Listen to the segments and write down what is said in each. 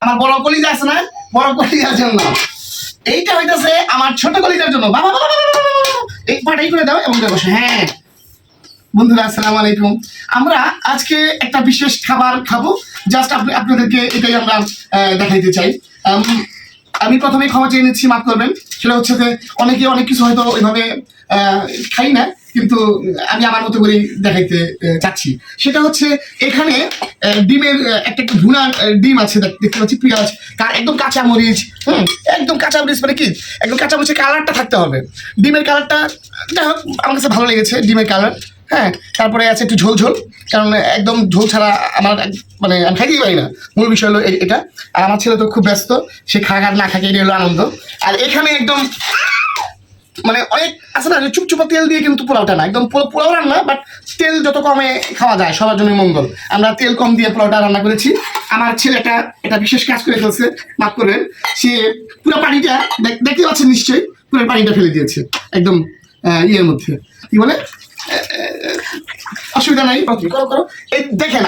আমার বড় কলিজা আছে না, বড় কলিজার জন্য। এইটা হইতেছে আমার ছোট কলিজার জন্য। বাবা বাবা এই পাটাই করে দাও এবং বসে। হ্যাঁ বন্ধুরা, আসসালামু আলাইকুম। আমরা আজকে একটা বিশেষ খাবার খাবো, জাস্ট আপনাদেরকে এটাই আমরা দেখাইতে চাই। আমি প্রথমে ক্ষমা চেয়ে নিচ্ছি, মাফ করবেন। সেটা হচ্ছে যে অনেকে অনেক কিছু হয়তো ওইভাবে খাই না, কিন্তু আমি আমার মতো করেই দেখাইতে চাচ্ছি। সেটা হচ্ছে এখানে ডিমের একটা ভুনা ডিম আছে, দেখতে পাচ্ছি, পেঁয়াজ, একদম কাঁচামরিচ, একদম কাঁচামরিচ, মানে কি একদম কাঁচামরিচের কালারটা থাকতে হবে। ডিমের কালারটা যাই হোক আমার কাছে ভালো লেগেছে, ডিমের কালার। হ্যাঁ, তারপরে আছে একটু ঝোল ঝোল, কারণ একদম ঝোল ছাড়া আমার মানে আমি খাইতেই পারি না। মূল বিষয় হলো এটা। আর আমার ছেলে তো খুব ব্যস্ত, সে খাক আর না খাকে, এটা হলো আনন্দ। আর এখানে একদম মানে অনেক আছে না, চুপচুপা তেল দিয়ে কিন্তু পোলাওটা না, একদম পোলাও রান্না, বাট তেল যত কমে খাওয়া যায় সবার জন্য মঙ্গল। আমরা তেল কম দিয়ে পোলাওটা রান্না করেছি। আমার ছেলেটা এটা বিশেষ কাজ করে ফেলছে, মাফ করবেন। সে পুরো পানিটা দেখতে পাচ্ছেন নিশ্চয়ই, পুরো পানিটা ফেলে দিয়েছে একদম ইয়ের মধ্যে, কি বলে, অসুবিধা নাই, করো করো। এই দেখেন,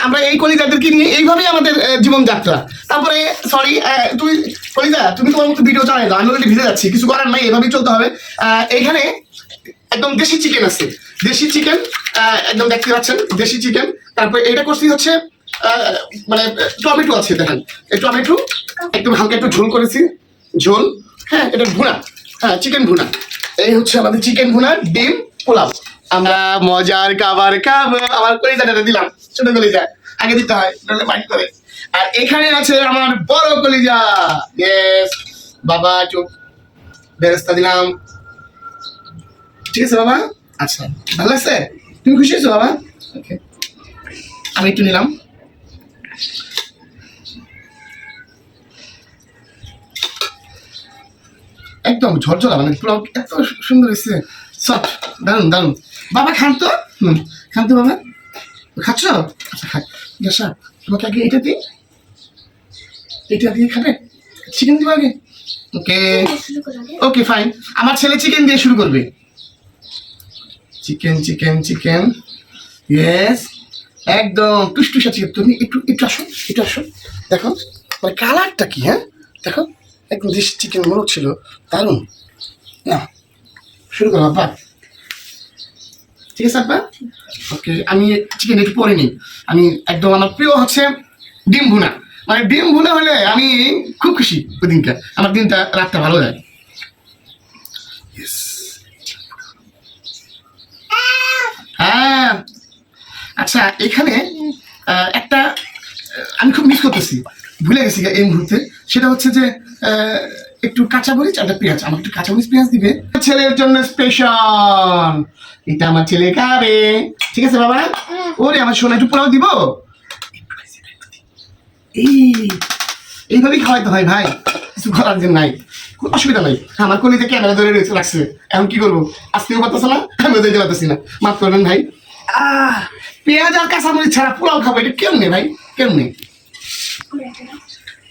আমরা এই কলিজাদেরকে নিয়ে এইভাবেই আমাদের জীবনযাত্রা। তারপরে সরি, তুমি কলিজা, তুমি তোমার মতো ভিডিও চালাই দাও, আমি অলরেডি ভিজে যাচ্ছি, কিছু করার নাই, এভাবেই চলতে হবে। এখানে একদম দেশি চিকেন আছে, দেশি চিকেন, একদম দেখতে পাচ্ছেন দেশি চিকেন। তারপরে এটা করছি হচ্ছে মানে টমেটো আছে, দেখেন এই টমেটো একদম হালকা একটু ঝোল করেছি, ঝোল। হ্যাঁ, এটা ভুনা, হ্যাঁ চিকেন ভুনা। এই হচ্ছে আমাদের চিকেন ভুনা, ডিম, পোলাও। আমরা মজার খাবার খাবো। আমার কলিজাটা দিলাম, ছোট কলিজা আগে দিতে হয়, নাহলে মাইন্ড করে। আর এখানে আছে আমার বড় কলিজা। ইয়েস বাবা, চুপ, বেরেস্তা দিলাম। ঠিক আছে বাবা, আচ্ছা ভালো লাগছে, তুমি খুশি হয়েছো বাবা? ওকে, আমি একটু নিলাম। একদম ঝরঝরা, মানে পুরো এত সুন্দর হয়েছে, সফট, দারুন দারুন। বাবা খান তো, খান তো বাবা, খাচ্ছ? আচ্ছা খাই। আচ্ছা তোমাকে আগে এটা দিই, এটা দিয়ে খাবে, চিকেন দিব আগে। ওকে ওকে ফাইন, আমার ছেলে চিকেন দিয়ে শুরু করবে। চিকেন চিকেন চিকেন, ইয়েস, একদম টুসটুসা চিকেন। তুমি একটু একটু আসো, একটু আসো, দেখো মানে কালারটা কি, হ্যাঁ দেখো, একদম দেশি চিকেন মনে হচ্ছিল, দারুন। না শুরু করো আব্বা, ঠিক আছে আব্বা? ওকে, আমি চিকেন একটু পরে নিই। আমি একদম আমার প্রিয় হচ্ছে ডিম ভুনা, মানে ডিম ভুনা হলে আমি খুব খুশি ওই দিনটা, আমার দিনটা রাতটা ভালো যায়। হ্যাঁ আচ্ছা, এখানে একটা আমি খুব মিস করতেছি, ভুলে গেছি এই মুহূর্তে। সেটা হচ্ছে যে একটু কাঁচামরিচ আর একটা পেঁয়াজ, আমার একটু কাঁচামরিচ পেঁয়াজ দিবে ছেলের জন্য স্পেশাল। এটা আমার ছেলে খাবে, ঠিক আছে বাবা? ওরে আমার সোনা, একটু পোলাও দিব। এইভাবেই খাওয়াইতে হয় ভাই, কিছু করার জন্য নাই, কোনো অসুবিধা নাই। আমার কলিতে ক্যামেরা ধরে রয়েছে রাখছে, এখন কি করবো, আসতেও পারতেছে না, আমিও যেতে পারতেছি না, মাফ করবেন ভাই। পেঁয়াজ আর কাঁচামরিচ ছাড়া পোলাও খাবো, এটা কেমনে ভাই, কেমনে?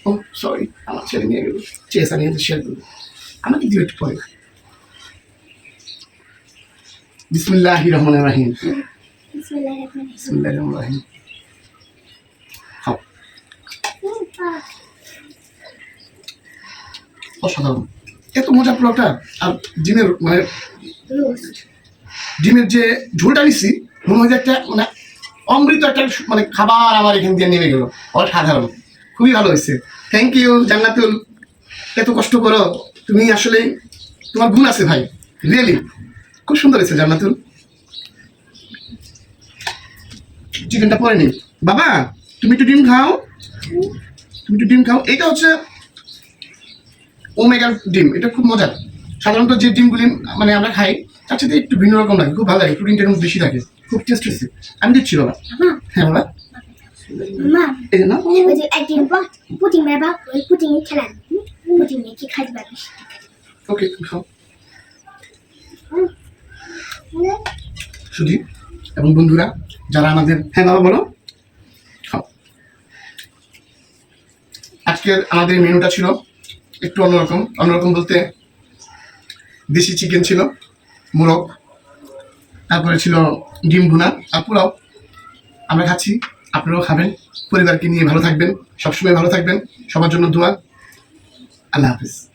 ও সরি, আমার ছেলে নিয়ে গেল, চেষ্টা নিয়ে শেয়ার করবো, আমাকে দিও একটু পরে। বিসমিল্লাহির রহমানির রহিম, বিসমিল্লাহির রহমানির রহিম। খাও, অসাধারণ, এত মজা পোলাওটা। আর ডিমের মানে ডিমের যে ঝোলটা নিচ্ছি, মনে হয় যে একটা মানে অমৃত একটা মানে খাবার আমার এখান দিয়ে নেমে গেল, অসাধারণ, খুবই ভালো হয়েছে। থ্যাংক ইউ জান্নাতুল, এত কষ্ট করো তুমি, আসলে তোমার গুণ আছে ভাই, রিয়েলি খুব সুন্দর হয়েছে জান্নাতুল। চিকেনটা পরে নি বাবা, তুমি একটু ডিম খাও, তুমি একটু ডিম খাও। এটা হচ্ছে ওমেগার ডিম, এটা খুব মজার। সাধারণত যে ডিমগুলি মানে আমরা খাই তার সাথে একটু ভিন্ন রকম লাগে, খুব ভালো লাগে, প্রোটিনটা একটু বেশি থাকে, খুব টেস্ট হয়েছে। আমি দিচ্ছি বাবা। হ্যাঁ বাবা, এই জন্য একদিন পুটিং বাবা, ওই পুটিং খেলাম, পুটিং কি খাইতে পারবি? ওকে খাও। সুধী এবং বন্ধুরা যারা আমাদের, হ্যাঁ বাবা বলো, খাও। আজকের আমাদের মেনুটা ছিল একটু অন্যরকম, অন্যরকম বলতে দেশি চিকেন ছিল, মোরগ, তারপরে ছিল ডিম ভুনা আর পোলাও। আমরা খাচ্ছি, আপনারাও খাবেন, পরিবারকে নিয়ে ভালো থাকবেন, সবসময় ভালো থাকবেন, সবার জন্য দোয়া। আল্লাহ হাফিজ।